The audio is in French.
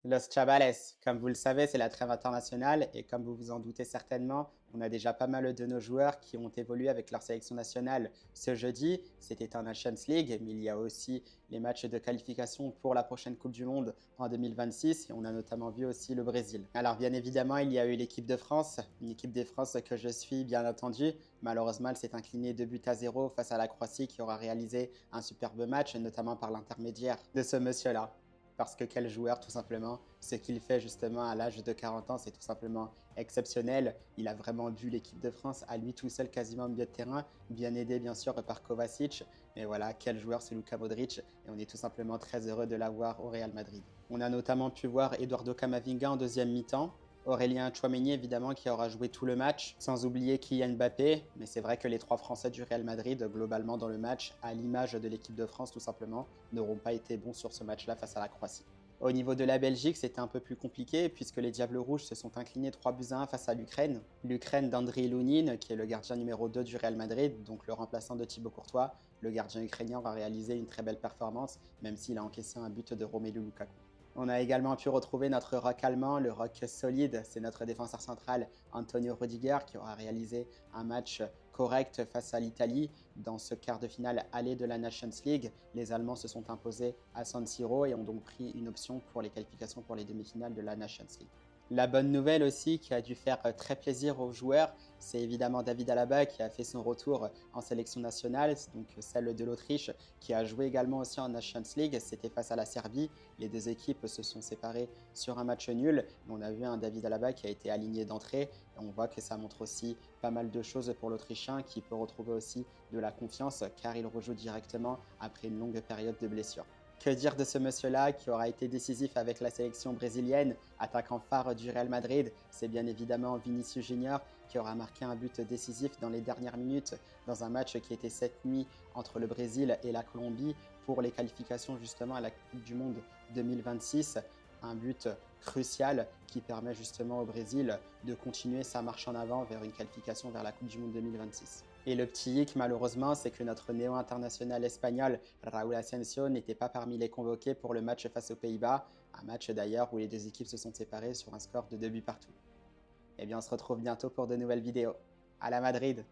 Los Chavales, comme vous le savez, c'est la trêve internationale et comme vous vous en doutez certainement, on a déjà pas mal de nos joueurs qui ont évolué avec leur sélection nationale ce jeudi. C'était en Nations League, mais il y a aussi les matchs de qualification pour la prochaine Coupe du Monde en 2026 et on a notamment vu aussi le Brésil. Alors bien évidemment, il y a eu l'équipe de France, une équipe de France que je suis bien entendu. Malheureusement, elle s'est inclinée 2 buts à 0 face à la Croatie qui aura réalisé un superbe match, notamment par l'intermédiaire de ce monsieur-là. Parce que quel joueur, tout simplement. Ce qu'il fait justement à l'âge de 40 ans, c'est tout simplement exceptionnel. Il a vraiment vu l'équipe de France à lui tout seul quasiment au milieu de terrain, bien aidé bien sûr par Kovacic. Mais voilà, quel joueur c'est Luka Modric et on est tout simplement très heureux de l'avoir au Real Madrid. On a notamment pu voir Eduardo Camavinga en deuxième mi-temps, Aurélien Tchouaméni évidemment qui aura joué tout le match, sans oublier Kylian Mbappé, mais c'est vrai que les trois Français du Real Madrid, globalement dans le match, à l'image de l'équipe de France tout simplement, n'auront pas été bons sur ce match-là face à la Croatie. Au niveau de la Belgique, c'était un peu plus compliqué puisque les Diables Rouges se sont inclinés 3 buts à 1 face à l'Ukraine. L'Ukraine d'Andriy Lounine, qui est le gardien numéro 2 du Real Madrid, donc le remplaçant de Thibaut Courtois, le gardien ukrainien aura réalisé une très belle performance, même s'il a encaissé un but de Romelu Lukaku. On a également pu retrouver notre rock allemand, le rock solide, c'est notre défenseur central Antonio Rudiger qui aura réalisé un match correct face à l'Italie dans ce quart de finale aller de la Nations League. Les Allemands se sont imposés à San Siro et ont donc pris une option pour les qualifications pour les demi-finales de la Nations League. La bonne nouvelle aussi qui a dû faire très plaisir aux joueurs, c'est évidemment David Alaba qui a fait son retour en sélection nationale, donc celle de l'Autriche, qui a joué également aussi en Nations League. C'était face à la Serbie. Les deux équipes se sont séparées sur un match nul. Mais on a vu un David Alaba qui a été aligné d'entrée. Et on voit que ça montre aussi pas mal de choses pour l'Autrichien qui peut retrouver aussi de la confiance car il rejoue directement après une longue période de blessure. Que dire de ce monsieur-là qui aura été décisif avec la sélection brésilienne, attaquant phare du Real Madrid? C'est bien évidemment Vinicius Junior qui aura marqué un but décisif dans les dernières minutes dans un match qui était cette nuit entre le Brésil et la Colombie pour les qualifications justement à la Coupe du Monde 2026. Un but crucial qui permet justement au Brésil de continuer sa marche en avant vers une qualification vers la Coupe du Monde 2026. Et le petit hic, malheureusement, c'est que notre néo-international espagnol, Raúl Asensio, n'était pas parmi les convoqués pour le match face aux Pays-Bas, un match d'ailleurs où les deux équipes se sont séparées sur un score de 2 buts partout. Et bien, on se retrouve bientôt pour de nouvelles vidéos. À la Madrid!